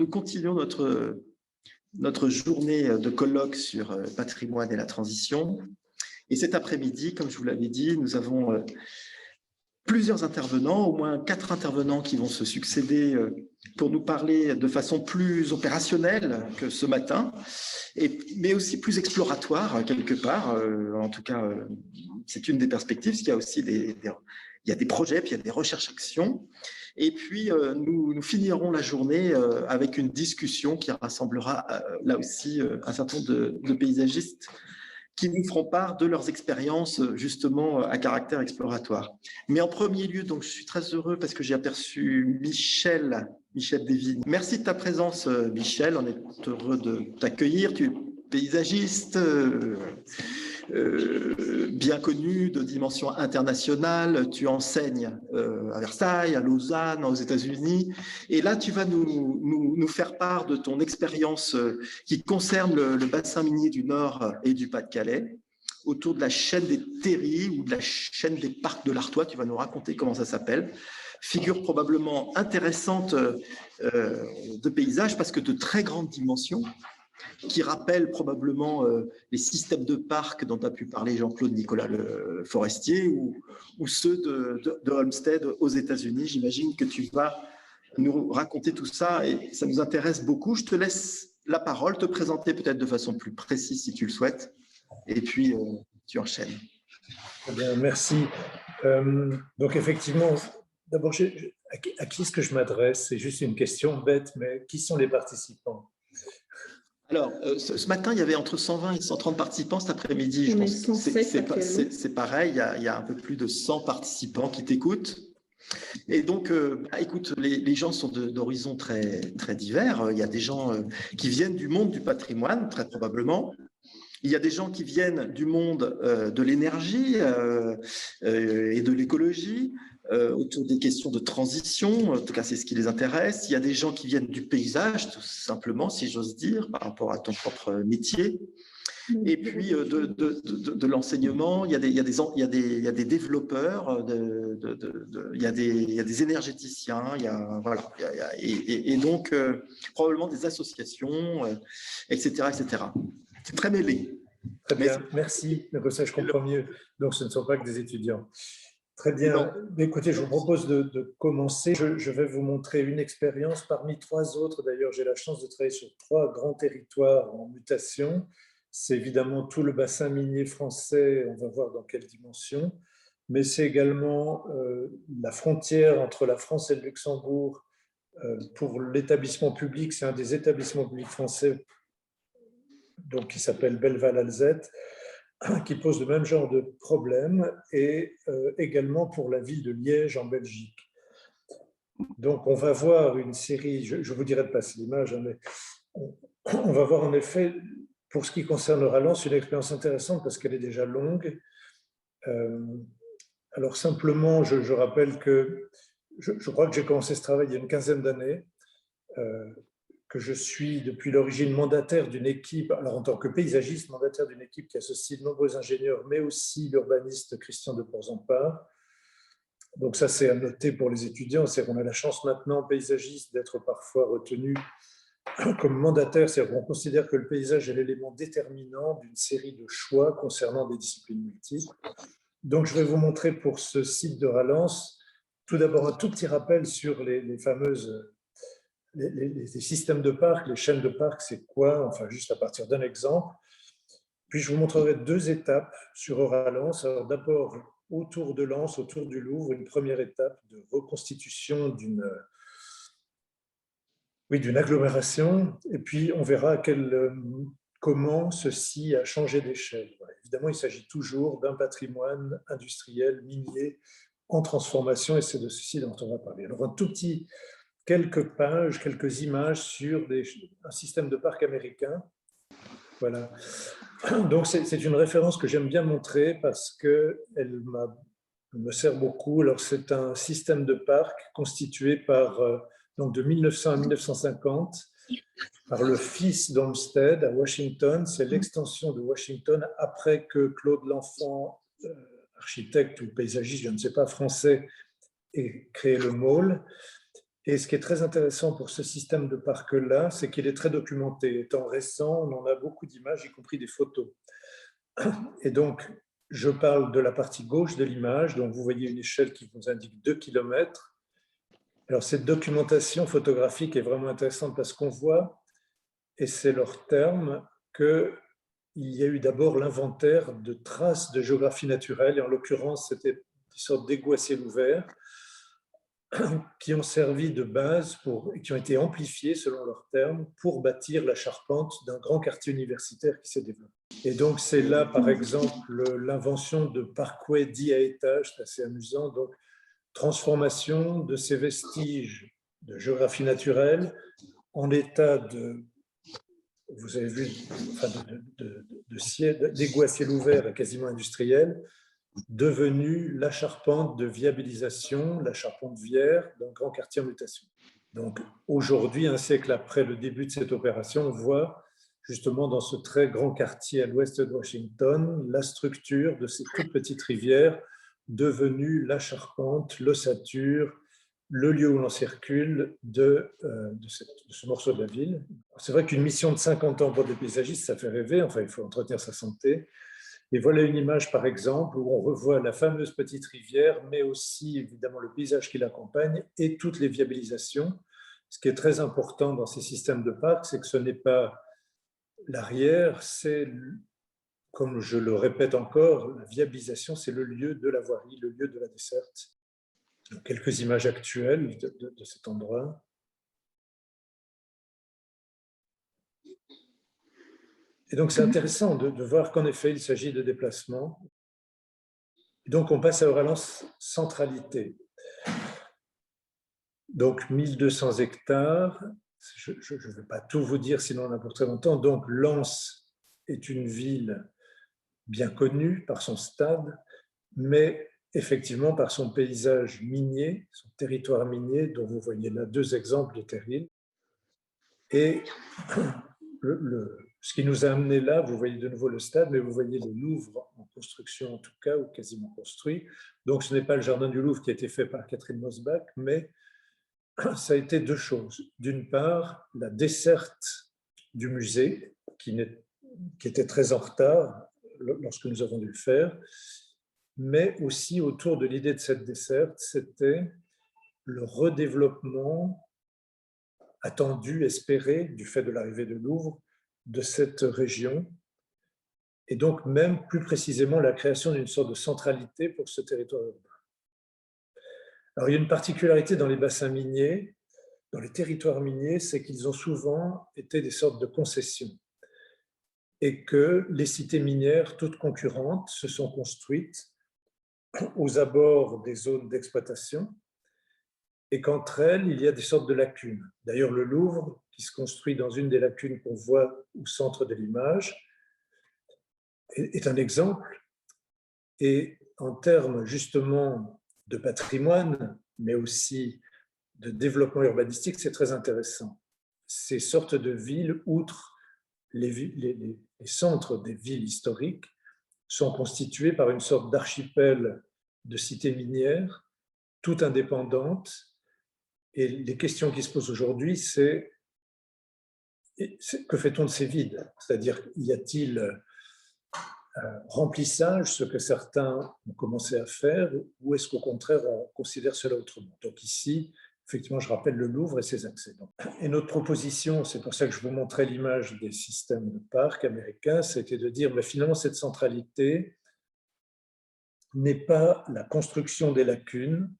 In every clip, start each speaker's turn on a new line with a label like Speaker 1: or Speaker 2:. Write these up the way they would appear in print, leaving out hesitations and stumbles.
Speaker 1: Nous continuons notre journée de colloque sur patrimoine et la transition. Et cet après-midi, comme je vous l'avais dit, nous avons plusieurs intervenants, au moins 4 intervenants qui vont se succéder pour nous parler de façon plus opérationnelle que ce matin, mais aussi plus exploratoire quelque part. En tout cas, c'est une des perspectives, parce qu'il y a aussi il y a des projets, puis il y a des recherches-actions. Et puis, nous finirons la journée avec une discussion qui rassemblera là aussi un certain nombre de paysagistes qui nous feront part de leurs expériences justement à caractère exploratoire. Mais en premier lieu, donc, je suis très heureux parce que j'ai aperçu Michel Desvignes. Merci de ta présence, Michel. On est heureux de t'accueillir. Tu es paysagiste, bien connu, de dimension internationale. Tu enseignes à Versailles, à Lausanne, aux États-Unis. Et là, tu vas nous faire part de ton expérience qui concerne le bassin minier du Nord et du Pas-de-Calais, autour de la chaîne des terris ou de la chaîne des parcs de l'Artois. Tu vas nous raconter comment ça s'appelle. Figure probablement intéressante de paysage parce que de très grandes dimensions, qui rappellent probablement les systèmes de parcs dont a pu parler Jean-Claude Nicolas le Forestier ou ceux de Olmsted aux États-Unis. J'imagine que tu vas nous raconter tout ça et ça nous intéresse beaucoup. Je te laisse la parole, te présenter peut-être de façon plus précise si tu le souhaites, et puis tu enchaînes.
Speaker 2: Très bien, merci. Donc effectivement, d'abord, à qui est-ce que je m'adresse? C'est juste une question bête, mais qui sont les participants?
Speaker 1: Alors, ce matin, il y avait entre 120 et 130 participants. Cet après-midi, je pense que c'est pareil. Il y a un peu plus de 100 participants qui t'écoutent. Et donc, écoute, les gens sont d'horizons très, très divers. Il y a des gens qui viennent du monde du patrimoine, très probablement. Il y a des gens qui viennent du monde de l'énergie et de l'écologie, autour des questions de transition. En tout cas, c'est ce qui les intéresse. Il y a des gens qui viennent du paysage, tout simplement, si j'ose dire, par rapport à ton propre métier. Et puis de l'enseignement, il y a des développeurs, il y a des énergéticiens, voilà, et donc probablement des associations, etc., etc. C'est très mêlé.
Speaker 2: Très bien, merci. Comme ça, je comprends mieux. Donc, ce ne sont pas que des étudiants. Très bien. Écoutez, je vous propose de commencer. Je vais vous montrer une expérience parmi 3 autres. D'ailleurs, j'ai la chance de travailler sur 3 grands territoires en mutation. C'est évidemment tout le bassin minier français, on va voir dans quelle dimension, mais c'est également la frontière entre la France et le Luxembourg. Pour l'établissement public, c'est un des établissements publics français donc, qui s'appelle Belval-Alzette, qui pose le même genre de problème, et également pour la ville de Liège en Belgique. Donc, on va voir une série, je vous dirai de passer l'image, mais on va voir en effet, pour ce qui concerne Rallens, une expérience intéressante parce qu'elle est déjà longue. Alors simplement, je rappelle que je crois que j'ai commencé ce travail il y a une quinzaine d'années, que je suis depuis l'origine mandataire d'une équipe, alors en tant que paysagiste, mandataire d'une équipe qui associe de nombreux ingénieurs, mais aussi l'urbaniste Christian de Porzampar. Donc ça, c'est à noter pour les étudiants, c'est qu'on a la chance maintenant, paysagiste, d'être parfois retenu comme mandataire, c'est-à-dire qu'on considère que le paysage est l'élément déterminant d'une série de choix concernant des disciplines multiples. Donc je vais vous montrer pour ce site de Rallens, tout d'abord un tout petit rappel sur les fameuses... Les systèmes de parcs, les chaînes de parcs, c'est quoi? Enfin, juste à partir d'un exemple. Puis, je vous montrerai 2 étapes sur Rallens. Alors, d'abord, autour de Lens, autour du Louvre, une première étape de reconstitution d'une agglomération. Et puis, on verra comment ceci a changé d'échelle. Voilà. Évidemment, il s'agit toujours d'un patrimoine industriel, minier, en transformation, et c'est de ceci dont on va parler. Alors, un tout petit... quelques pages, quelques images sur un système de parc américain. Voilà. Donc, c'est une référence que j'aime bien montrer parce qu'elle me sert beaucoup. Alors, c'est un système de parc constitué donc de 1900 à 1950 par le fils d'Olmsted à Washington. C'est l'extension de Washington après que Claude L'Enfant, architecte ou paysagiste, je ne sais pas, français, ait créé le Mall. Et ce qui est très intéressant pour ce système de parc-là, c'est qu'il est très documenté. Étant récent, on en a beaucoup d'images, y compris des photos. Et donc, je parle de la partie gauche de l'image. Donc, vous voyez une échelle qui vous indique 2 km. Alors, cette documentation photographique est vraiment intéressante parce qu'on voit, et c'est leur terme, qu'il y a eu d'abord l'inventaire de traces de géographie naturelle. Et en l'occurrence, c'était des sortes d'égouts à ciel ouvert qui ont servi de base et qui ont été amplifiés, selon leurs termes, pour bâtir la charpente d'un grand quartier universitaire qui s'est développé. Et donc, c'est là, par exemple, l'invention de parkways dits à étages, c'est assez amusant. Donc, transformation de ces vestiges de géographie naturelle en état de, vous avez vu, enfin d'égout à ciel ouvert et quasiment industriel, devenu la charpente de viabilisation, la charpente vière d'un grand quartier en mutation. Donc aujourd'hui, un siècle après le début de cette opération, on voit justement dans ce très grand quartier à l'ouest de Washington la structure de ces toutes petites rivières devenues la charpente, l'ossature, le lieu où l'on circule de ce morceau de la ville. C'est vrai qu'une mission de 50 ans pour des paysagistes, ça fait rêver, enfin il faut entretenir sa santé. Et voilà une image, par exemple, où on revoit la fameuse petite rivière, mais aussi évidemment le paysage qui l'accompagne et toutes les viabilisations. Ce qui est très important dans ces systèmes de parcs, c'est que ce n'est pas l'arrière, c'est, comme je le répète encore, la viabilisation, c'est le lieu de la voirie, le lieu de la desserte. Donc, quelques images actuelles de cet endroit. Et donc, c'est intéressant de voir qu'en effet, il s'agit de déplacements. Et donc, on passe à Lens centralité. Donc, 1200 hectares. Je ne vais pas tout vous dire, sinon on a pour très longtemps. Donc, Lens est une ville bien connue par son stade, mais effectivement par son paysage minier, son territoire minier, dont vous voyez là 2 exemples de terrils. Et ce qui nous a amené là, vous voyez de nouveau le stade, mais vous voyez le Louvre en construction en tout cas, ou quasiment construit. Donc ce n'est pas le jardin du Louvre qui a été fait par Catherine Mosbach, mais ça a été 2 choses. D'une part, la desserte du musée, qui était très en retard lorsque nous avons dû le faire, mais aussi autour de l'idée de cette desserte, c'était le redéveloppement attendu, espéré, du fait de l'arrivée de Louvre, de cette région, et donc même plus précisément la création d'une sorte de centralité pour ce territoire urbain. Alors il y a une particularité dans les bassins miniers, dans les territoires miniers, c'est qu'ils ont souvent été des sortes de concessions, et que les cités minières, toutes concurrentes, se sont construites aux abords des zones d'exploitation, et qu'entre elles, il y a des sortes de lacunes. D'ailleurs, le Louvre, qui se construit dans une des lacunes qu'on voit au centre de l'image, est un exemple. Et en termes justement de patrimoine, mais aussi de développement urbanistique, c'est très intéressant. Ces sortes de villes, outre les centres des villes historiques, sont constituées par une sorte d'archipel de cités minières, toutes indépendantes. Et les questions qui se posent aujourd'hui, c'est que fait-on de ces vides? C'est-à-dire, y a-t-il remplissage, ce que certains ont commencé à faire, ou est-ce qu'au contraire, on considère cela autrement? Donc ici, effectivement, je rappelle le Louvre et ses accès. Et notre proposition, c'est pour ça que je vous montrais l'image des systèmes de parcs américains, c'était de dire, mais finalement, cette centralité n'est pas la construction des lacunes.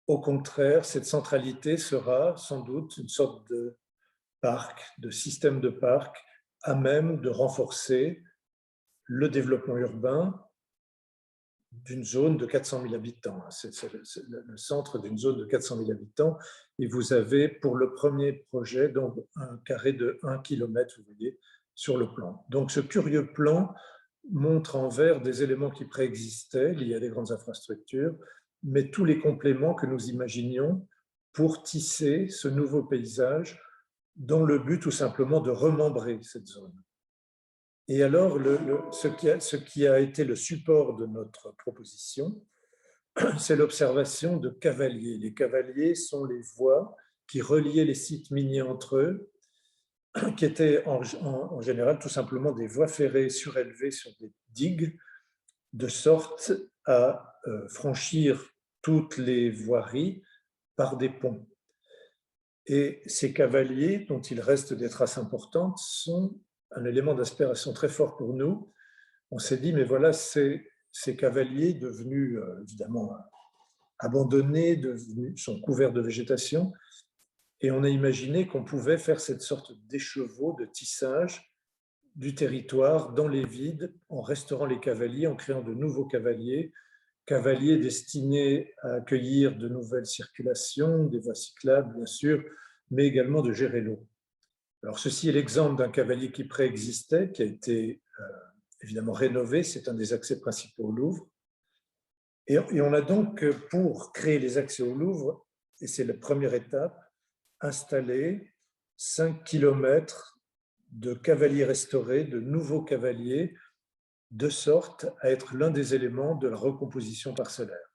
Speaker 2: Au contraire, cette centralité sera sans doute une sorte de parc, de système de parc, à même de renforcer le développement urbain d'une zone de 400 000 habitants. C'est le centre d'une zone de 400 000 habitants. Et vous avez, pour le premier projet, donc un carré de 1 km, vous voyez, sur le plan. Donc ce curieux plan montre en vert des éléments qui préexistaient, liés à des grandes infrastructures, mais tous les compléments que nous imaginions pour tisser ce nouveau paysage dans le but tout simplement de remembrer cette zone. Et alors, ce qui a été le support de notre proposition, c'est l'observation de cavaliers. Les cavaliers sont les voies qui reliaient les sites miniers entre eux, qui étaient en général tout simplement des voies ferrées surélevées sur des digues, de sorte à franchir toutes les voiries par des ponts. Et ces cavaliers, dont il reste des traces importantes, sont un élément d'inspiration très fort pour nous. On s'est dit, mais voilà, ces cavaliers devenus évidemment abandonnés, sont couverts de végétation, et on a imaginé qu'on pouvait faire cette sorte d'écheveau, de tissage du territoire dans les vides, en restaurant les cavaliers, en créant de nouveaux cavaliers, cavaliers destinés à accueillir de nouvelles circulations, des voies cyclables bien sûr, mais également de gérer l'eau. Alors ceci est l'exemple d'un cavalier qui préexistait, qui a été évidemment rénové, c'est un des accès principaux au Louvre. Et on a donc, pour créer les accès au Louvre, et c'est la première étape, installé 5 kilomètres de cavaliers restaurés, de nouveaux cavaliers, de sorte à être l'un des éléments de la recomposition parcellaire.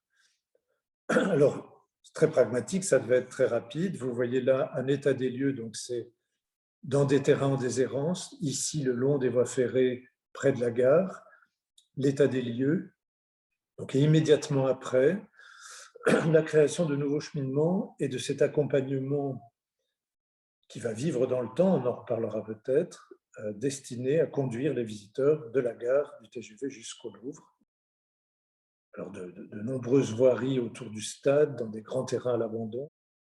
Speaker 2: Alors, c'est très pragmatique, ça devait être très rapide. Vous voyez là un état des lieux, donc c'est dans des terrains en déshérence, ici le long des voies ferrées près de la gare, l'état des lieux. Donc, immédiatement après, la création de nouveaux cheminements et de cet accompagnement qui va vivre dans le temps, on en reparlera peut-être, destiné à conduire les visiteurs de la gare du TGV jusqu'au Louvre. Alors de nombreuses voiries autour du stade, dans des grands terrains à l'abandon.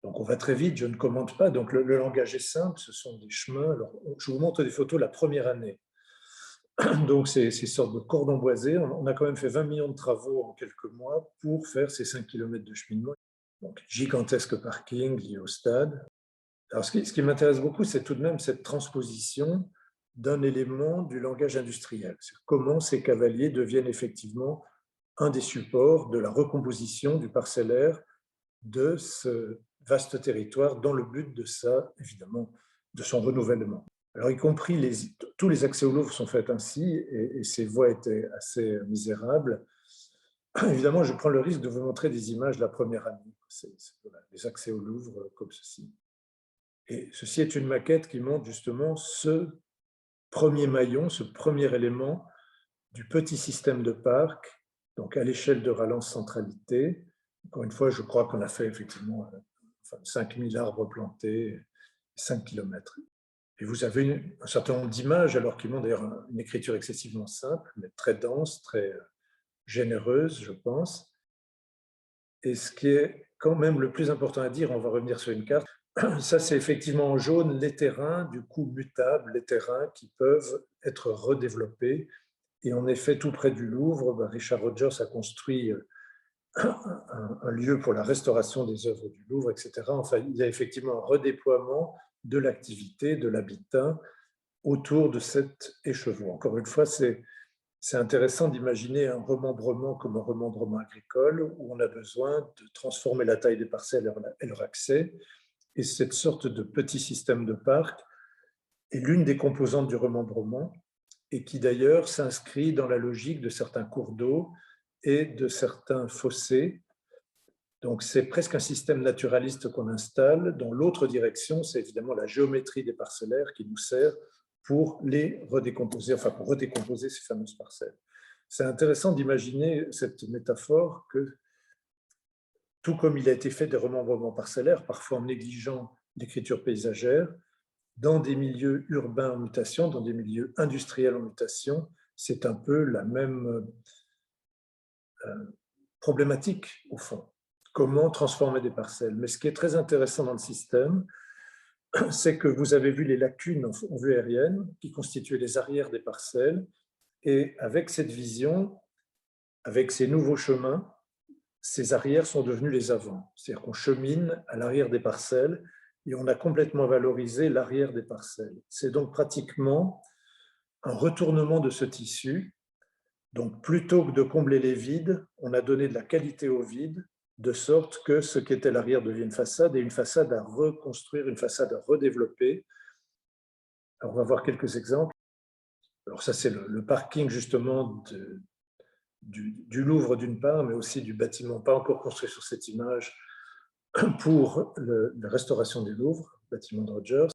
Speaker 2: Donc on va très vite, je ne commente pas. Donc le langage est simple, ce sont des chemins. Alors, je vous montre des photos la première année. Donc ces sortes de cordons boisés. On a quand même fait 20 millions de travaux en quelques mois pour faire ces 5 km de cheminement. Donc gigantesque parking lié au stade. Alors ce qui m'intéresse beaucoup, c'est tout de même cette transposition d'un élément du langage industriel. Comment ces cavaliers deviennent effectivement un des supports de la recomposition du parcellaire de ce vaste territoire dans le but de ça, évidemment, de son renouvellement. Alors, y compris tous les accès au Louvre sont faits ainsi, et ces voies étaient assez misérables. Évidemment, je prends le risque de vous montrer des images de la première année. Voilà, les accès au Louvre comme ceci. Et ceci est une maquette qui montre justement ce premier maillon, ce premier élément du petit système de parc, donc à l'échelle de Rallens Centralité. Encore une fois, je crois qu'on a fait effectivement 5000 arbres plantés, 5 km. Et vous avez un certain nombre d'images, alors qui montrent d'ailleurs une écriture excessivement simple, mais très dense, très généreuse, je pense. Et ce qui est quand même le plus important à dire, on va revenir sur une carte, ça c'est effectivement en jaune les terrains, du coup mutables, les terrains qui peuvent être redéveloppés. Et en effet, tout près du Louvre, Richard Rogers a construit un lieu pour la restauration des œuvres du Louvre, etc. Enfin, il y a effectivement un redéploiement de l'activité, de l'habitat autour de cet écheveau. Encore une fois, c'est intéressant d'imaginer un remembrement comme un remembrement agricole où on a besoin de transformer la taille des parcelles et leur accès. Et cette sorte de petit système de parc est l'une des composantes du remembrement et qui d'ailleurs s'inscrit dans la logique de certains cours d'eau et de certains fossés. Donc c'est presque un système naturaliste qu'on installe. Dans l'autre direction, c'est évidemment la géométrie des parcellaires qui nous sert pour les redécomposer, enfin pour redécomposer ces fameuses parcelles. C'est intéressant d'imaginer cette métaphore que, tout comme il a été fait des remembrements parcellaires, parfois en négligeant l'écriture paysagère, dans des milieux urbains en mutation, dans des milieux industriels en mutation, c'est un peu la même problématique au fond. Comment transformer des parcelles? Mais ce qui est très intéressant dans le système, c'est que vous avez vu les lacunes en vue aérienne qui constituaient les arrières des parcelles, et avec cette vision, avec ces nouveaux chemins, ces arrières sont devenus les avants. C'est-à-dire qu'on chemine à l'arrière des parcelles et on a complètement valorisé l'arrière des parcelles. C'est donc pratiquement un retournement de ce tissu. Donc, plutôt que de combler les vides, on a donné de la qualité aux vides, de sorte que ce qui était l'arrière devient une façade, et une façade à reconstruire, une façade à redévelopper. Alors, on va voir quelques exemples. Alors ça, c'est le parking justement du Louvre d'une part, mais aussi du bâtiment pas encore construit sur cette image pour la restauration du Louvre, le bâtiment de Rogers.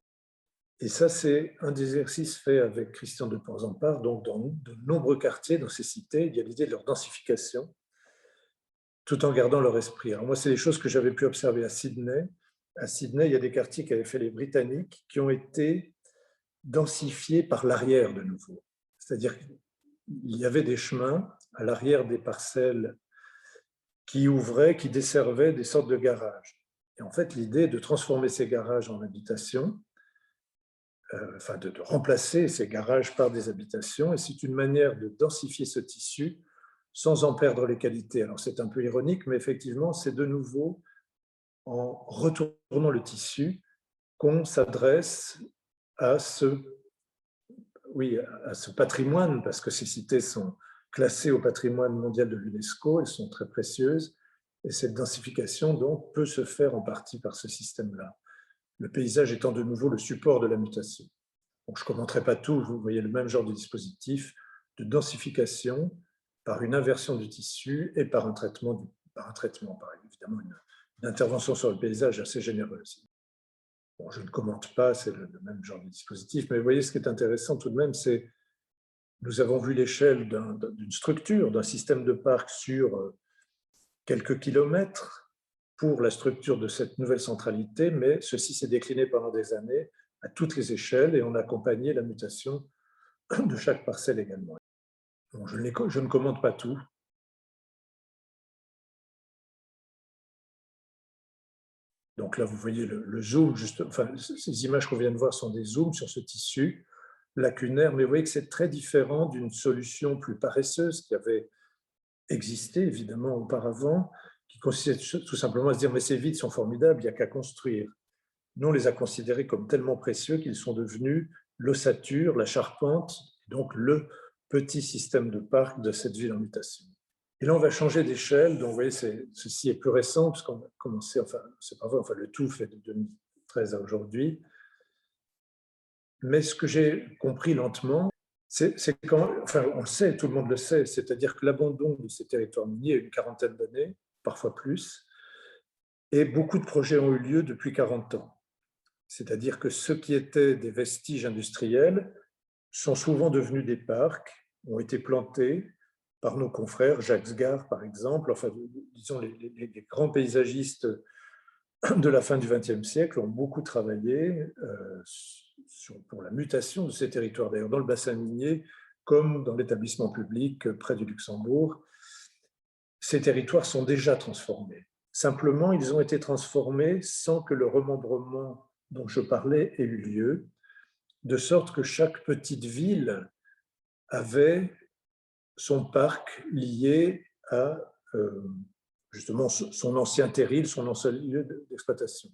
Speaker 2: Et ça, c'est un des exercices faits avec Christian de Porzampar. Donc, dans de nombreux quartiers, dans ces cités, il y a l'idée de leur densification, tout en gardant leur esprit. Alors moi, c'est des choses que j'avais pu observer à Sydney. À Sydney, il y a des quartiers qu'avaient fait les Britanniques qui ont été densifiés par l'arrière de nouveau. C'est-à-dire qu'il y avait des chemins à l'arrière des parcelles qui ouvraient, qui desservaient des sortes de garages. Et en fait, l'idée est de transformer ces garages en habitations, enfin de remplacer ces garages par des habitations, et c'est une manière de densifier ce tissu sans en perdre les qualités. Alors c'est un peu ironique, mais effectivement, c'est de nouveau en retournant le tissu qu'on s'adresse à à ce patrimoine, parce que ces cités sont classées au patrimoine mondial de l'UNESCO, elles sont très précieuses, et cette densification donc peut se faire en partie par ce système-là, le paysage étant de nouveau le support de la mutation. Donc, je ne commenterai pas tout, vous voyez le même genre de dispositif de densification par une inversion du tissu et par un traitement, évidemment une intervention sur le paysage assez généreuse. Bon, je ne commente pas, c'est le même genre de dispositif, mais vous voyez, ce qui est intéressant tout de même, c'est nous avons vu l'échelle d'une structure, d'un système de parc sur quelques kilomètres pour la structure de cette nouvelle centralité, mais ceci s'est décliné pendant des années à toutes les échelles et on a accompagné la mutation de chaque parcelle également. Bon, je ne commente pas tout. Donc là, vous voyez le zoom, enfin, ces images qu'on vient de voir sont des zooms sur ce tissu lacunaire, mais vous voyez que c'est très différent d'une solution plus paresseuse qui avait existé évidemment auparavant, qui consistait tout simplement à se dire mais ces vides sont formidables, il n'y a qu'à construire. Nous, on les a considérés comme tellement précieux qu'ils sont devenus l'ossature, la charpente, donc le petit système de parc de cette ville en mutation. Et là, on va changer d'échelle. Donc, vous voyez, ceci est plus récent, puisqu'on a commencé, enfin, c'est pas vrai, enfin, le tout fait de 2013 à aujourd'hui. Mais ce que j'ai compris lentement, c'est quand, enfin, on le sait, tout le monde le sait, c'est-à-dire que l'abandon de ces territoires miniers a une quarantaine d'années, parfois plus, et beaucoup de projets ont eu lieu depuis 40 ans. C'est-à-dire que ce qui étaient des vestiges industriels sont souvent devenus des parcs, ont été plantés par nos confrères, Jacques Sgard par exemple, enfin, disons les grands paysagistes de la fin du XXe siècle ont beaucoup travaillé pour la mutation de ces territoires. D'ailleurs, dans le bassin minier, comme dans l'établissement public près du Luxembourg, ces territoires sont déjà transformés. Simplement, ils ont été transformés sans que le remembrement dont je parlais ait eu lieu, de sorte que chaque petite ville avait son parc lié à justement son ancien terril, son ancien lieu d'exploitation.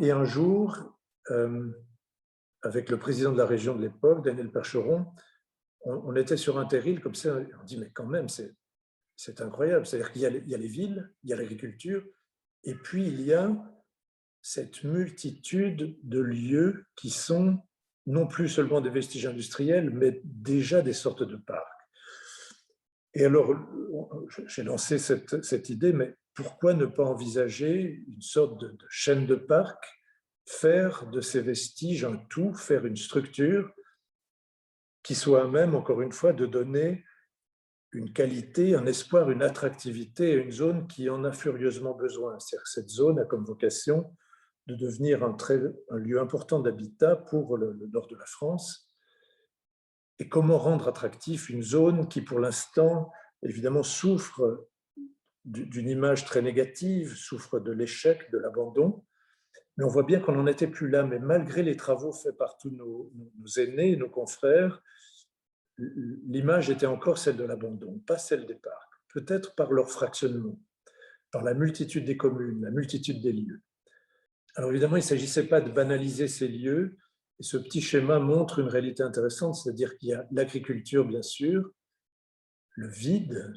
Speaker 2: Et un jour, avec le président de la région de l'époque, Daniel Percheron, on était sur un terril comme ça, on dit mais quand même c'est incroyable, c'est-à-dire qu'il y a les villes, il y a l'agriculture, et puis il y a cette multitude de lieux qui sont non plus seulement des vestiges industriels, mais déjà des sortes de parcs. Et alors, j'ai lancé cette idée, mais pourquoi ne pas envisager une sorte de chaîne de parcs, faire de ces vestiges un tout, faire une structure qui soit à même, encore une fois, de donner une qualité, un espoir, une attractivité à une zone qui en a furieusement besoin. C'est-à-dire que cette zone a comme vocation de devenir un lieu important d'habitat pour le nord de la France. Et comment rendre attractif une zone qui, pour l'instant, évidemment, souffre d'une image très négative, souffre de l'échec, de l'abandon. Mais on voit bien qu'on n'en était plus là. Mais malgré les travaux faits par tous nos aînés, nos confrères, l'image était encore celle de l'abandon, pas celle des parcs. Peut-être par leur fractionnement, par la multitude des communes, la multitude des lieux. Alors évidemment, il ne s'agissait pas de banaliser ces lieux. Et ce petit schéma montre une réalité intéressante, c'est-à-dire qu'il y a l'agriculture, bien sûr, le vide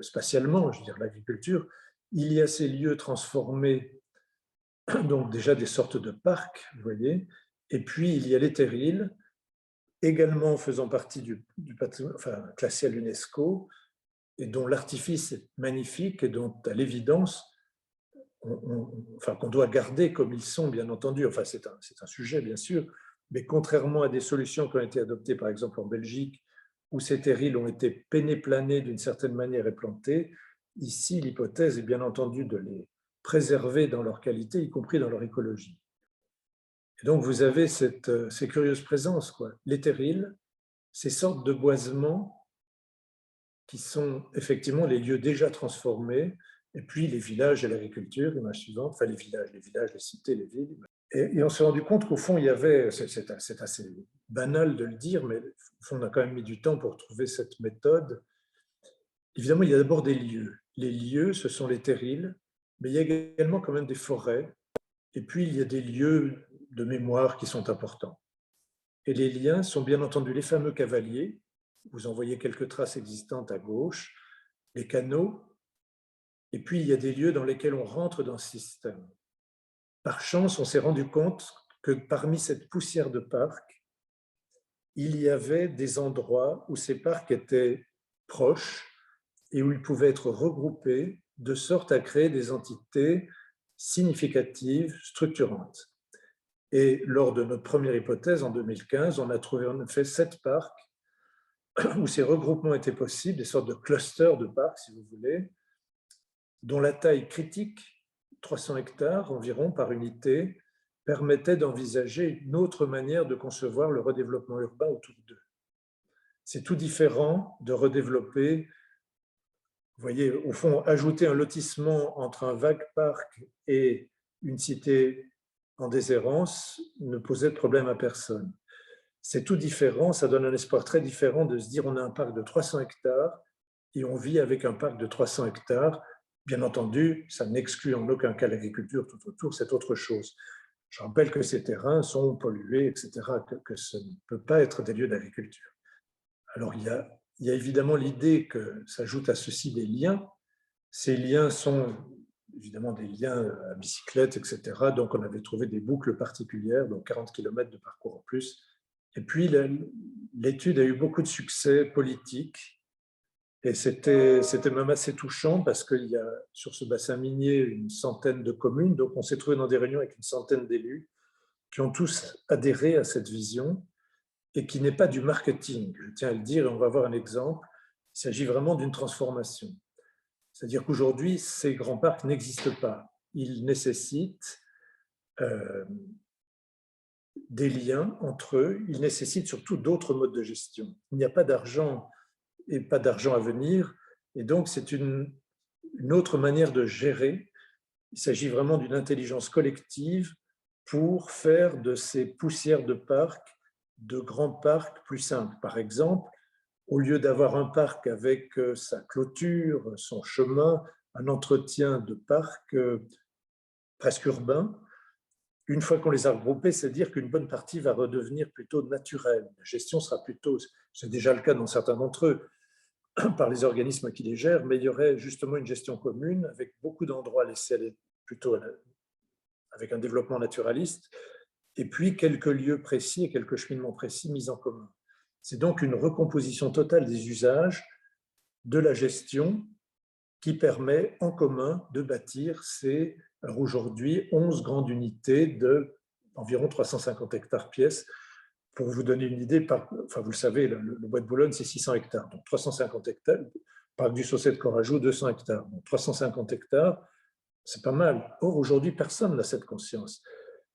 Speaker 2: spatialement, je veux dire l'agriculture, il y a ces lieux transformés, donc déjà des sortes de parcs, vous voyez, et puis il y a les terrils, également faisant partie du patrimoine, enfin, classé à l'UNESCO, et dont l'artifice est magnifique et dont, à l'évidence, enfin, qu'on doit garder comme ils sont, bien entendu. Enfin, c'est un sujet, bien sûr, mais contrairement à des solutions qui ont été adoptées, par exemple, en Belgique, où ces terrils ont été pénéplanés d'une certaine manière et plantés, ici, l'hypothèse est bien entendu de les préserver dans leur qualité, y compris dans leur écologie. Et donc, vous avez ces curieuses présences, quoi. Les terrils, ces sortes de boisements qui sont effectivement les lieux déjà transformés, et puis les villages et l'agriculture, l'image suivante, enfin les villages, les cités, les villes. Et on s'est rendu compte qu'au fond, il y avait, c'est assez banal de le dire, mais au fond, on a quand même mis du temps pour trouver cette méthode. Évidemment, il y a d'abord des lieux. Les lieux, ce sont les terrils, mais il y a également quand même des forêts, et puis il y a des lieux de mémoire qui sont importants. Et les liens sont bien entendu les fameux cavaliers, vous en voyez quelques traces existantes à gauche, les canaux, et puis il y a des lieux dans lesquels on rentre dans ce système. Par chance, on s'est rendu compte que parmi cette poussière de parcs, il y avait des endroits où ces parcs étaient proches et où ils pouvaient être regroupés de sorte à créer des entités significatives, structurantes. Et lors de notre première hypothèse, en 2015, on a trouvé en effet 7 parcs où ces regroupements étaient possibles, des sortes de clusters de parcs, si vous voulez, dont la taille critique, 300 hectares environ par unité, permettait d'envisager une autre manière de concevoir le redéveloppement urbain autour d'eux. C'est tout différent de redévelopper, vous voyez, au fond, ajouter un lotissement entre un vague parc et une cité en déshérence ne posait de problème à personne. C'est tout différent, ça donne un espoir très différent de se dire on a un parc de 300 hectares et on vit avec un parc de 300 hectares. Bien entendu, ça n'exclut en aucun cas l'agriculture tout autour, c'est autre chose. Je rappelle que ces terrains sont pollués, etc., que ce ne peut pas être des lieux d'agriculture. Alors, il y a évidemment l'idée que s'ajoutent à ceci des liens. Ces liens sont évidemment des liens à bicyclette, etc. Donc, on avait trouvé des boucles particulières, donc 40 km de parcours en plus. Et puis, l'étude a eu beaucoup de succès politique. Et c'était même assez touchant parce qu'il y a sur ce bassin minier une centaine de communes. Donc, on s'est trouvé dans des réunions avec une centaine d'élus qui ont tous adhéré à cette vision et qui n'est pas du marketing, je tiens à le dire, et on va voir un exemple. Il s'agit vraiment d'une transformation. C'est-à-dire qu'aujourd'hui, ces grands parcs n'existent pas. Ils nécessitent des liens entre eux, ils nécessitent surtout d'autres modes de gestion. Il n'y a pas d'argent et pas d'argent à venir, et donc c'est une autre manière de gérer. Il s'agit vraiment d'une intelligence collective pour faire de ces poussières de parcs de grands parcs plus simples. Par exemple, au lieu d'avoir un parc avec sa clôture, son chemin, un entretien de parc presque urbain, une fois qu'on les a regroupés, c'est dire qu'une bonne partie va redevenir plutôt naturelle. La gestion sera plutôt, c'est déjà le cas dans certains d'entre eux, par les organismes qui les gèrent, mais il y aurait justement une gestion commune avec beaucoup d'endroits laissés aller plutôt avec un développement naturaliste, et puis quelques lieux précis et quelques cheminements précis mis en commun. C'est donc une recomposition totale des usages, de la gestion, qui permet en commun de bâtir ces, alors aujourd'hui, 11 grandes unités d'environ 350 hectares pièce. Pour vous donner une idée, enfin vous le savez, le Bois de Boulogne, c'est 600 hectares, donc 350 hectares. Parc du Saussay de Corajou, 200 hectares. Donc 350 hectares, c'est pas mal. Or, aujourd'hui, personne n'a cette conscience.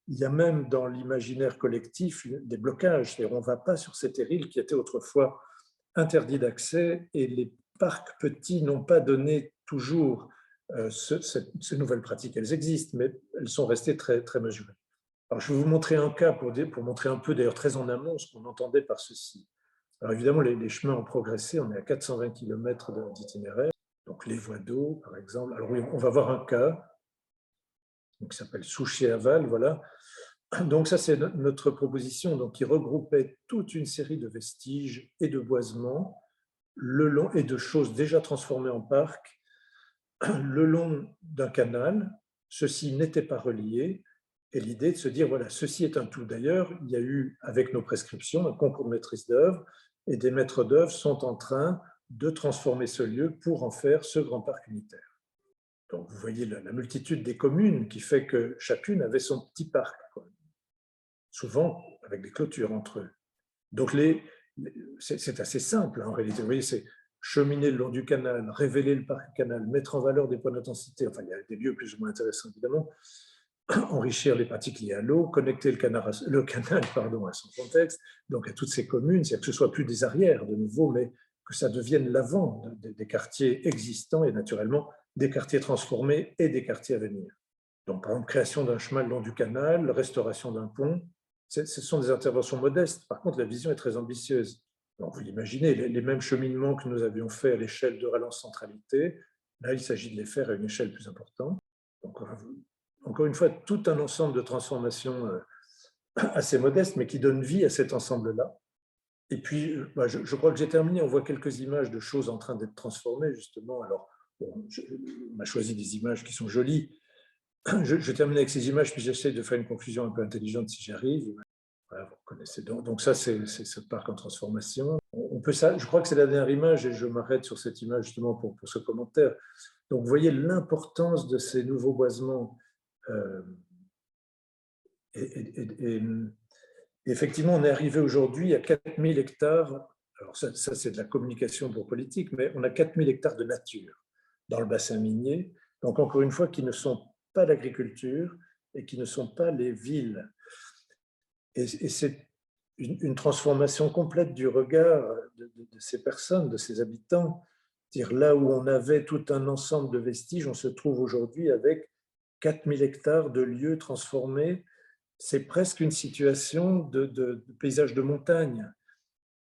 Speaker 2: Il y a même dans l'imaginaire collectif des blocages. On ne va pas sur ces terrils qui étaient autrefois interdits d'accès et les parcs petits n'ont pas donné toujours ces nouvelles pratiques. Elles existent, mais elles sont restées très, très mesurées. Alors, je vais vous montrer un cas pour montrer un peu, d'ailleurs très en amont, ce qu'on entendait par ceci. Alors évidemment, les chemins ont progressé, on est à 420 km d'itinéraire, donc les voies d'eau, par exemple. Alors oui, on va voir un cas qui s'appelle Souchet-Aval, voilà. Donc ça, c'est notre proposition, donc, qui regroupait toute une série de vestiges et de boisements le long, et de choses déjà transformées en parc le long d'un canal. Ceux-ci n'étaient pas reliés, Et l'idée de se dire, voilà, ceci est un tout. D'ailleurs, il y a eu, avec nos prescriptions, un concours de maîtrise d'œuvre, et des maîtres d'œuvre sont en train de transformer ce lieu pour en faire ce grand parc unitaire. Donc, vous voyez la multitude des communes qui fait que chacune avait son petit parc, quoi. Souvent avec des clôtures entre eux. Donc, c'est assez simple, hein, en réalité. Vous voyez, c'est cheminer le long du canal, révéler le parc canal, mettre en valeur des points d'intensité. Enfin, il y a des lieux plus ou moins intéressants, évidemment. Enrichir les pratiques liées à l'eau, connecter le canal à son contexte, donc à toutes ces communes, c'est-à-dire que ce ne soit plus des arrières de nouveau, mais que ça devienne l'avant des quartiers existants et naturellement des quartiers transformés et des quartiers à venir. Donc, par exemple, création d'un chemin le long du canal, restauration d'un pont, ce sont des interventions modestes. Par contre, la vision est très ambitieuse. Donc, vous l'imaginez, les mêmes cheminements que nous avions faits à l'échelle de Rallens Centralité, là, il s'agit de les faire à une échelle plus importante. Donc, encore une fois, tout un ensemble de transformations assez modestes, mais qui donnent vie à cet ensemble-là. Et puis, je crois que j'ai terminé. On voit quelques images de choses en train d'être transformées, justement. Alors, on a choisi des images qui sont jolies. Je termine avec ces images, puis j'essaie de faire une conclusion un peu intelligente si j'y arrive. Voilà, vous connaissez. Donc ça, c'est ce parc en transformation. On peut ça, je crois que c'est la dernière image, et je m'arrête sur cette image justement pour ce commentaire. Donc, vous voyez l'importance de ces nouveaux boisements. Et effectivement, on est arrivé aujourd'hui à 4000 hectares. Alors ça c'est de la communication pour politique, mais on a 4000 hectares de nature dans le bassin minier. Donc, encore une fois, qui ne sont pas l'agriculture et qui ne sont pas les villes. Et c'est une transformation complète du regard de ces personnes, de ces habitants. Dire là où on avait tout un ensemble de vestiges, on se trouve aujourd'hui avec 4000 hectares de lieux transformés. C'est presque une situation de paysage de montagne,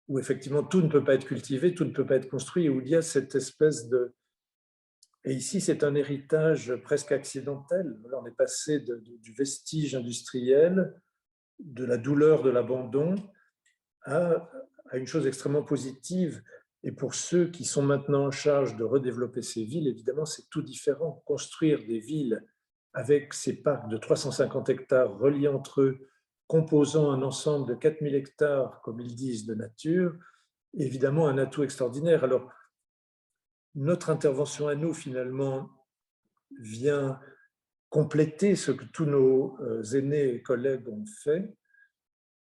Speaker 2: où effectivement tout ne peut pas être cultivé, tout ne peut pas être construit, où il y a cette espèce de... Et ici, c'est un héritage presque accidentel. Là, on est passé du vestige industriel, de la douleur de l'abandon, à une chose extrêmement positive. Et pour ceux qui sont maintenant en charge de redévelopper ces villes, évidemment, c'est tout différent. Construire des villes avec ces parcs de 350 hectares reliés entre eux, composant un ensemble de 4000 hectares, comme ils disent, de nature, évidemment un atout extraordinaire. Alors, notre intervention à nous, finalement, vient compléter ce que tous nos aînés et collègues ont fait,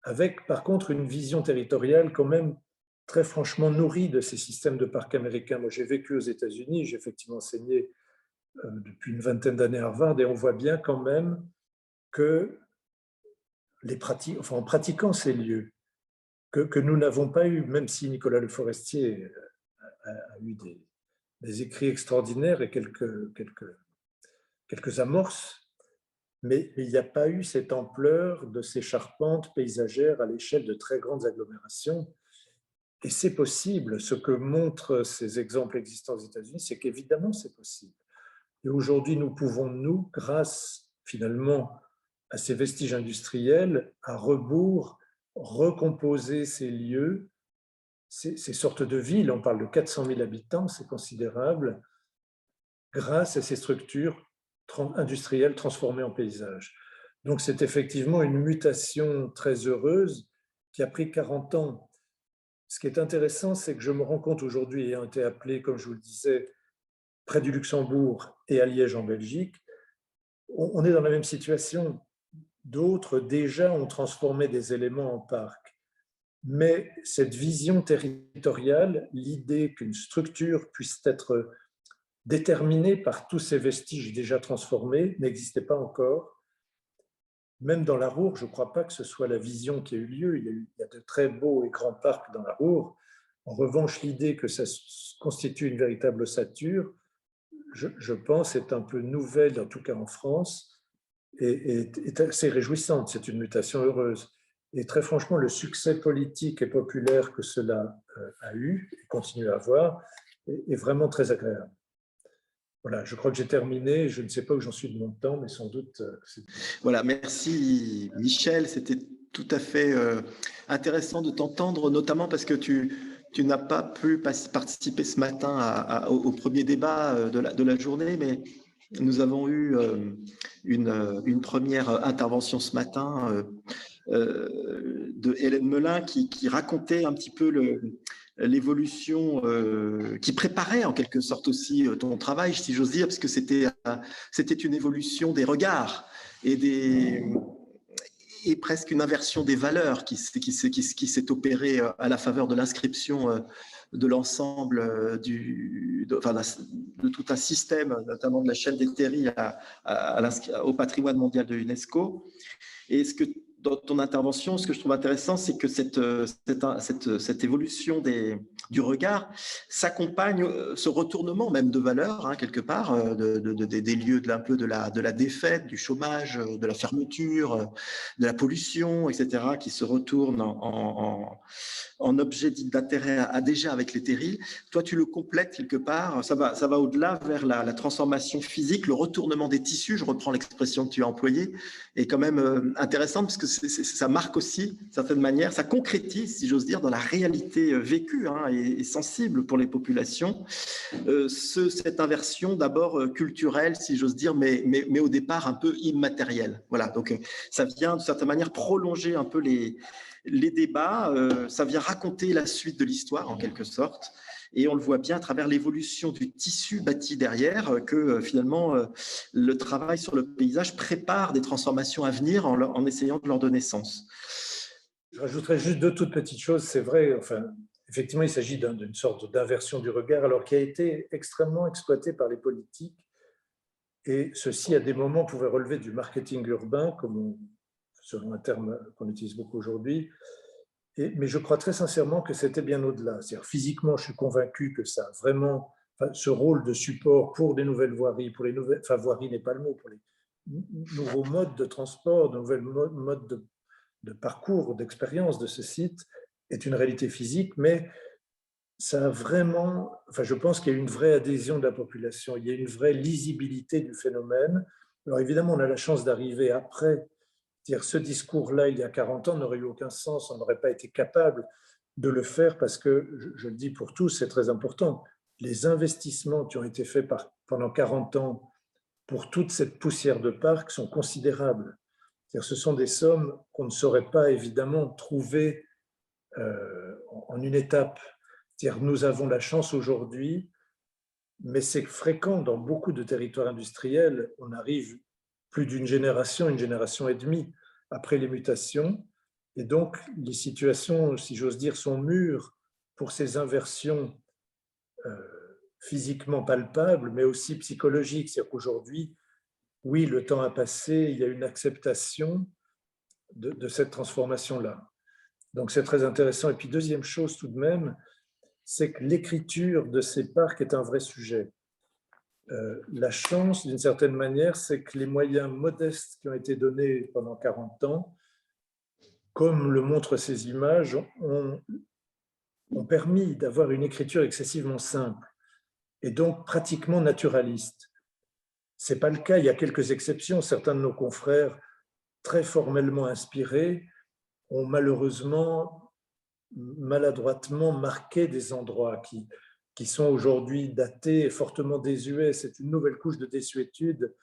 Speaker 2: avec par contre une vision territoriale quand même très franchement nourrie de ces systèmes de parcs américains. Moi, j'ai vécu aux États-Unis, j'ai effectivement enseigné depuis une vingtaine d'années à Harvard, et on voit bien quand même que en pratiquant ces lieux, que nous n'avons pas eu, même si Nicolas Le Forestier a eu des écrits extraordinaires et quelques amorces, mais il n'y a pas eu cette ampleur de ces charpentes paysagères à l'échelle de très grandes agglomérations. Et c'est possible. Ce que montrent ces exemples existants aux États-Unis, c'est qu'évidemment, c'est possible. Et aujourd'hui, nous pouvons, nous, grâce finalement à ces vestiges industriels, à rebours, recomposer ces lieux, ces sortes de villes. On parle de 400 000 habitants, c'est considérable, grâce à ces structures industrielles transformées en paysages. Donc, c'est effectivement une mutation très heureuse qui a pris 40 ans. Ce qui est intéressant, c'est que je me rends compte aujourd'hui, ayant été appelé, comme je vous le disais, près du Luxembourg et à Liège en Belgique, on est dans la même situation. D'autres déjà ont transformé des éléments en parcs. Mais cette vision territoriale, l'idée qu'une structure puisse être déterminée par tous ces vestiges déjà transformés, n'existait pas encore. Même dans la Ruhr, je ne crois pas que ce soit la vision qui a eu lieu. Il y a de très beaux et grands parcs dans la Ruhr. En revanche, l'idée que ça constitue une véritable ossature, je pense, est un peu nouvelle, en tout cas en France, et est assez réjouissante. C'est une mutation heureuse. Et très franchement, le succès politique et populaire que cela a eu et continue à avoir est vraiment très agréable. Voilà, je crois que j'ai terminé. Je ne sais pas où j'en suis de mon temps, mais sans doute...
Speaker 1: Voilà, merci Michel. C'était tout à fait intéressant de t'entendre, notamment parce que tu n'as pas pu participer ce matin au premier débat de la journée, mais Nous avons eu une première intervention ce matin de Hélène Melin qui racontait un petit peu l'évolution, qui préparait en quelque sorte aussi ton travail, si j'ose dire, parce que c'était une évolution des regards et presque une inversion des valeurs qui s'est opérée à la faveur de l'inscription de l'ensemble de tout un système, notamment de la chaîne des terris au patrimoine mondial de l'UNESCO. Et dans ton intervention, ce que je trouve intéressant, c'est que cette évolution du regard s'accompagne, ce retournement même de valeurs, hein, quelque part, des lieux un peu de la défaite, du chômage, de la fermeture, de la pollution, etc., qui se retournent en objet d'intérêt déjà avec les terrils. Toi, tu le complètes quelque part, ça va au-delà vers la transformation physique, le retournement des tissus, je reprends l'expression que tu as employée, est quand même intéressante parce que ça marque aussi, d'une certaine manière, ça concrétise, si j'ose dire, dans la réalité vécue, hein, et sensible pour les populations, cette inversion d'abord culturelle, si j'ose dire, mais au départ un peu immatérielle. Voilà, donc ça vient d'une certaine manière prolonger un peu les débats, ça vient raconter la suite de l'histoire en quelque sorte. Et on le voit bien à travers l'évolution du tissu bâti derrière que finalement le travail sur le paysage prépare des transformations à venir en essayant de leur donner sens.
Speaker 2: Je rajouterais juste deux toutes petites choses. C'est vrai, enfin, effectivement, il s'agit d'une sorte d'inversion du regard, alors qui a été extrêmement exploitée par les politiques. Et ceci, à des moments, pouvait relever du marketing urbain, selon un terme qu'on utilise beaucoup aujourd'hui. Mais je crois très sincèrement que c'était bien au-delà. C'est-à-dire, physiquement, je suis convaincu que ça a vraiment ce rôle de support pour des nouvelles voiries, enfin, voirie n'est pas le mot, pour les nouveaux modes de transport, de nouvelles modes de parcours, d'expérience de ce site, est une réalité physique, mais ça a vraiment, enfin, je pense qu'il y a une vraie adhésion de la population, il y a une vraie lisibilité du phénomène. Alors évidemment, on a la chance d'arriver après. Dire ce discours-là, il y a 40 ans, n'aurait eu aucun sens, on n'aurait pas été capable de le faire parce que, je le dis pour tous, c'est très important, les investissements qui ont été faits pendant 40 ans pour toute cette poussière de parc sont considérables. Ce sont des sommes qu'on ne saurait pas évidemment trouver en une étape. Nous avons la chance aujourd'hui, mais c'est fréquent dans beaucoup de territoires industriels, on arrive plus d'une génération, une génération et demie après les mutations, et donc les situations, si j'ose dire, sont mûres pour ces inversions physiquement palpables, mais aussi psychologiques. C'est-à-dire qu'aujourd'hui, oui, le temps a passé, il y a une acceptation de cette transformation-là. Donc c'est très intéressant. Et puis deuxième chose tout de même, c'est que l'écriture de ces parcs est un vrai sujet. La chance, d'une certaine manière, c'est que les moyens modestes qui ont été donnés pendant 40 ans, comme le montrent ces images, ont permis d'avoir une écriture excessivement simple et donc pratiquement naturaliste. Ce n'est pas le cas, il y a quelques exceptions. Certains de nos confrères, très formellement inspirés, ont malheureusement, maladroitement marqué des endroits qui sont aujourd'hui datés et fortement désuets. C'est une nouvelle couche de désuétude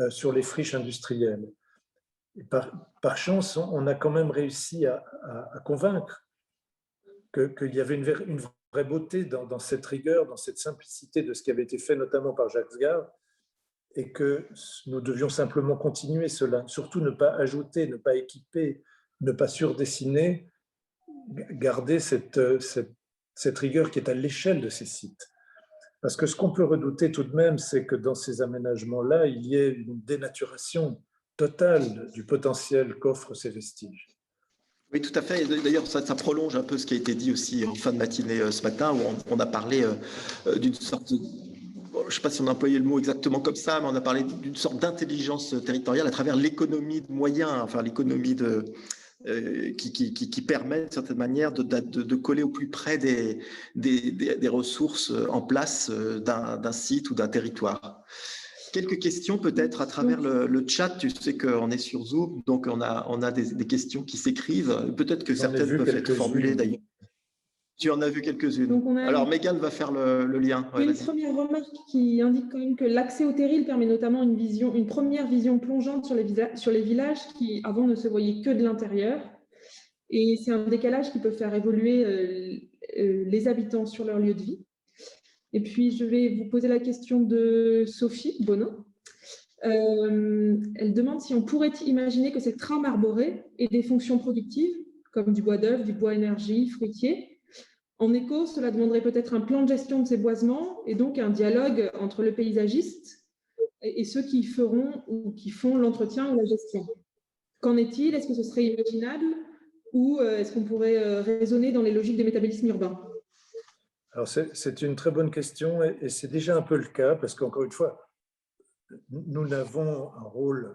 Speaker 2: sur les friches industrielles. Et par chance, on a quand même réussi à convaincre qu'il y avait une vraie beauté dans cette rigueur, dans cette simplicité de ce qui avait été fait notamment par Jacques Sgard, et que nous devions simplement continuer cela, surtout ne pas ajouter, ne pas équiper, ne pas surdessiner, garder cette rigueur qui est à l'échelle de ces sites. Parce que ce qu'on peut redouter tout de même, c'est que dans ces aménagements-là, il y ait une dénaturation totale du potentiel qu'offrent ces vestiges.
Speaker 1: Oui, tout à fait. D'ailleurs, ça prolonge un peu ce qui a été dit aussi en fin de matinée ce matin, où on a parlé d'une sorte de... je ne sais pas si on a employé le mot exactement comme ça, mais on a parlé d'une sorte d'intelligence territoriale à travers l'économie de moyens, enfin l'économie qui permet d'une certaine manière de coller au plus près des ressources en place d'un site ou d'un territoire. Quelques questions peut-être à travers le chat. Tu sais qu'on est sur Zoom, donc on a des questions qui s'écrivent. Peut-être que certaines peuvent être formulées d'ailleurs. Tu en as vu quelques-unes. Alors, Mégane va faire le lien.
Speaker 3: Ouais, une première remarque qui indique quand même que l'accès au terril permet notamment une première vision plongeante sur les villages qui, avant, ne se voyaient que de l'intérieur. Et c'est un décalage qui peut faire évoluer les habitants sur leur lieu de vie. Et puis, je vais vous poser la question de Sophie Bonneau. Elle demande si on pourrait imaginer que ces trames arborées aient des fonctions productives, comme du bois d'œuvre, du bois énergie, fruitier. En écho, cela demanderait peut-être un plan de gestion de ces boisements et donc un dialogue entre le paysagiste et ceux qui feront ou qui font l'entretien ou la gestion. Qu'en est-il? Est-ce que ce serait imaginable ou est-ce qu'on pourrait raisonner dans les logiques des métabolismes urbains?
Speaker 2: Alors, c'est une très bonne question et c'est déjà un peu le cas parce qu'encore une fois, nous n'avons un rôle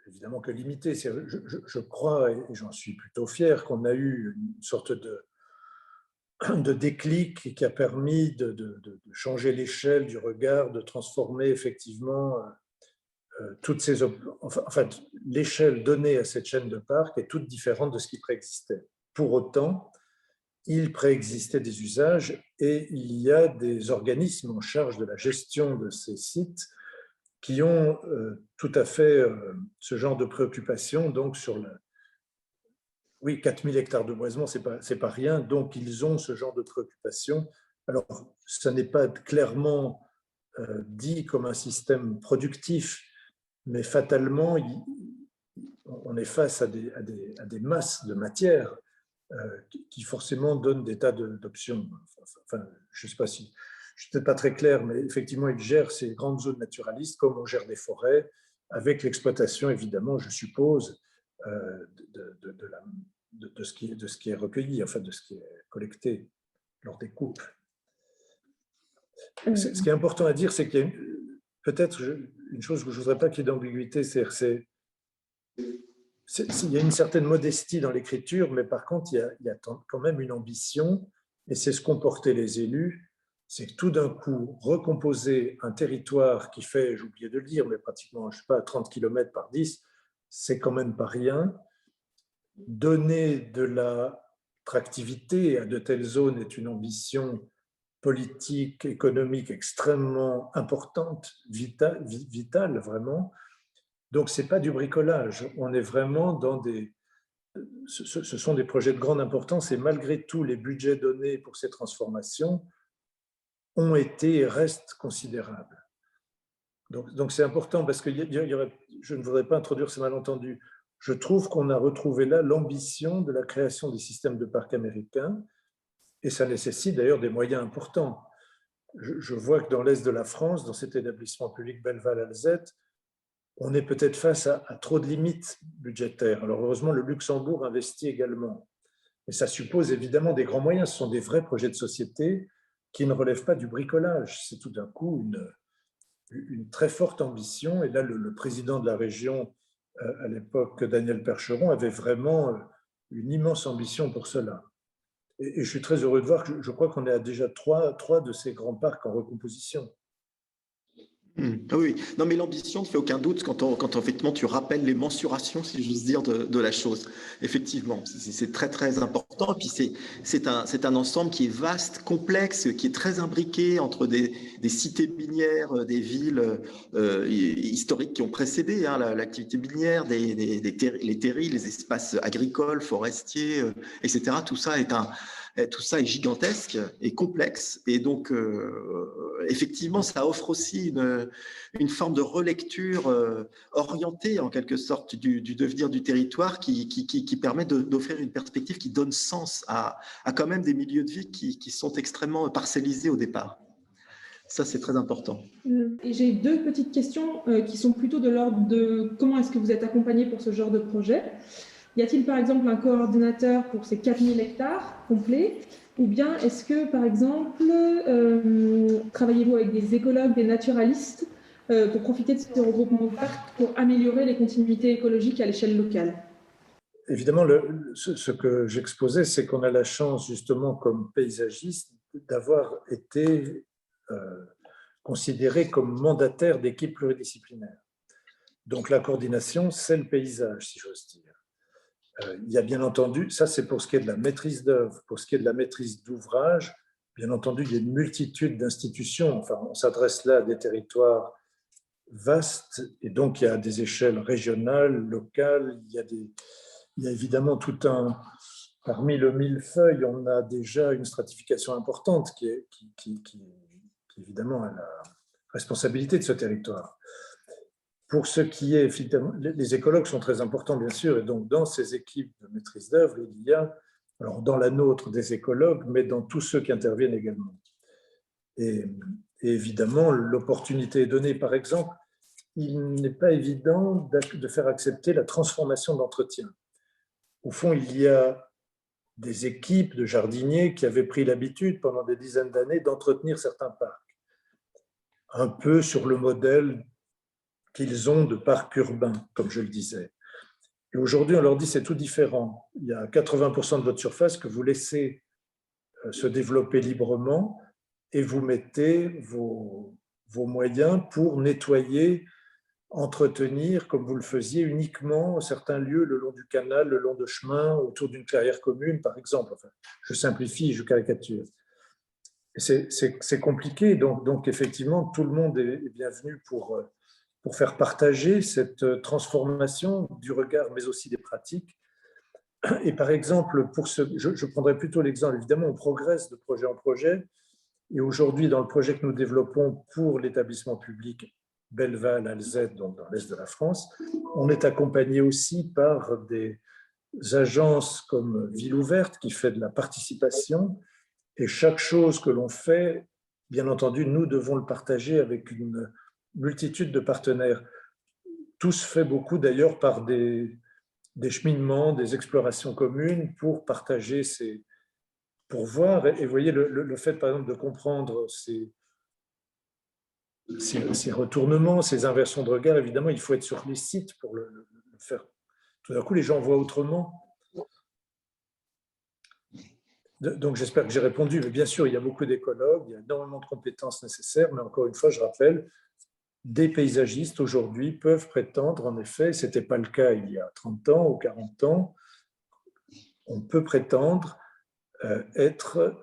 Speaker 2: évidemment que limité. Je crois, et j'en suis plutôt fier, qu'on a eu une sorte de déclic qui a permis de changer l'échelle du regard, de transformer effectivement toutes ces... Enfin, l'échelle donnée à cette chaîne de parcs est toute différente de ce qui préexistait. Pour autant, il préexistait des usages et il y a des organismes en charge de la gestion de ces sites qui ont tout à fait ce genre de préoccupation. Donc, oui, 4000 hectares de boisement, c'est pas rien. Donc, ils ont ce genre de préoccupation. Alors, ça n'est pas clairement dit comme un système productif, mais fatalement, on est face à des masses de matière qui forcément donnent des tas d'options. Enfin, je ne sais pas si... Je ne suis peut-être pas très clair, mais effectivement, ils gèrent ces grandes zones naturalistes comme on gère des forêts, avec l'exploitation, évidemment, je suppose, de ce qui est recueilli, enfin de ce qui est collecté lors des coupes. Ce qui est important à dire, c'est qu'il y a peut-être une chose que je ne voudrais pas qu'il y ait d'ambiguïté, il y a une certaine modestie dans l'écriture, mais par contre, il y a quand même une ambition, et c'est ce qu'ont porté les élus, c'est que tout d'un coup, recomposer un territoire qui fait, j'ai oublié de le dire, mais pratiquement, je ne sais pas, 30 km par 10, c'est quand même pas rien. Donner de l'attractivité à de telles zones est une ambition politique, économique extrêmement importante, vitale vraiment. Donc, ce n'est pas du bricolage. On est vraiment dans ce sont des projets de grande importance et malgré tout, les budgets donnés pour ces transformations ont été et restent considérables. Donc c'est important parce que je ne voudrais pas introduire ces malentendus. Je trouve qu'on a retrouvé là l'ambition de la création des systèmes de parcs américains et ça nécessite d'ailleurs des moyens importants. Je vois que dans l'est de la France, dans cet établissement public Belleval-Alzette, on est peut-être face à trop de limites budgétaires. Alors heureusement, le Luxembourg investit également. Mais ça suppose évidemment des grands moyens. Ce sont des vrais projets de société qui ne relèvent pas du bricolage. C'est tout d'un coup une très forte ambition. Et là, le président de la région, à l'époque, Daniel Percheron, avait vraiment une immense ambition pour cela. Et je suis très heureux de voir que je crois qu'on est à déjà trois de ces grands parcs en recomposition.
Speaker 1: Oui, non, mais l'ambition ne fait aucun doute quand effectivement tu rappelles les mensurations, si j'ose dire, de la chose. Effectivement, c'est très très important. Et puis c'est un ensemble qui est vaste, complexe, qui est très imbriqué entre des cités minières, des villes historiques qui ont précédé l'activité minière, les terrils, les espaces agricoles, forestiers, etc. Tout ça est gigantesque et complexe. Et donc, effectivement, ça offre aussi une forme de relecture orientée, en quelque sorte, du devenir du territoire qui permet d'offrir une perspective qui donne sens à quand même des milieux de vie qui sont extrêmement parcellisés au départ. Ça, c'est très important.
Speaker 3: Et j'ai deux petites questions qui sont plutôt de l'ordre de comment est-ce que vous êtes accompagné pour ce genre de projet. Y a-t-il par exemple un coordinateur pour ces 4000 hectares complets? Ou bien est-ce que par exemple, travaillez-vous avec des écologues, des naturalistes pour profiter de ce regroupement de parcs pour améliorer les continuités écologiques à l'échelle locale?
Speaker 2: Évidemment, ce que j'exposais, c'est qu'on a la chance justement comme paysagiste d'avoir été considéré comme mandataire d'équipes pluridisciplinaires. Donc la coordination, c'est le paysage, si j'ose dire. Il y a bien entendu, ça c'est pour ce qui est de la maîtrise d'œuvre, pour ce qui est de la maîtrise d'ouvrage, bien entendu, il y a une multitude d'institutions. Enfin, on s'adresse là à des territoires vastes, et donc il y a des échelles régionales, locales, il y a évidemment tout un... Parmi le millefeuille, on a déjà une stratification importante qui évidemment a la responsabilité de ce territoire. Pour ce qui est, les écologues sont très importants, bien sûr, et donc dans ces équipes de maîtrise d'œuvre, il y a, alors dans la nôtre, des écologues, mais dans tous ceux qui interviennent également. Et évidemment, l'opportunité est donnée. Par exemple, il n'est pas évident de faire accepter la transformation d'entretien. Au fond, il y a des équipes de jardiniers qui avaient pris l'habitude pendant des dizaines d'années d'entretenir certains parcs, un peu sur le modèle qu'ils ont de parcs urbains, comme je le disais. Et aujourd'hui, on leur dit c'est tout différent. Il y a 80% de votre surface que vous laissez se développer librement et vous mettez vos moyens pour nettoyer, entretenir, comme vous le faisiez, uniquement certains lieux le long du canal, le long de chemins, autour d'une clairière commune, par exemple. Enfin, je simplifie, je caricature. C'est compliqué, donc effectivement, tout le monde est bienvenu pour faire partager cette transformation du regard, mais aussi des pratiques. Et par exemple, je prendrai plutôt l'exemple, évidemment, on progresse de projet en projet, et aujourd'hui, dans le projet que nous développons pour l'établissement public Belval-Alzette, donc dans l'est de la France, on est accompagné aussi par des agences comme Ville Ouverte, qui fait de la participation, et chaque chose que l'on fait, bien entendu, nous devons le partager avec une multitude de partenaires. Tout se fait beaucoup d'ailleurs par des cheminements, des explorations communes pour partager pour voir. Et vous voyez, le fait, par exemple, de comprendre ces retournements, ces inversions de regard, évidemment, il faut être sur les sites pour le faire. Tout d'un coup, les gens voient autrement. Donc, j'espère que j'ai répondu. Mais bien sûr, il y a beaucoup d'écologues, il y a énormément de compétences nécessaires, mais encore une fois, je rappelle, des paysagistes aujourd'hui peuvent prétendre, en effet, ce n'était pas le cas il y a 30 ans ou 40 ans, on peut prétendre être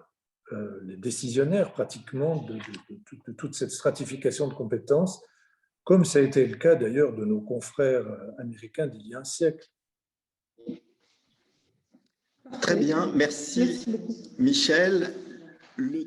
Speaker 2: les décisionnaires pratiquement de toute cette stratification de compétences, comme ça a été le cas d'ailleurs de nos confrères américains d'il y a un siècle.
Speaker 1: Très bien, merci Michel. Le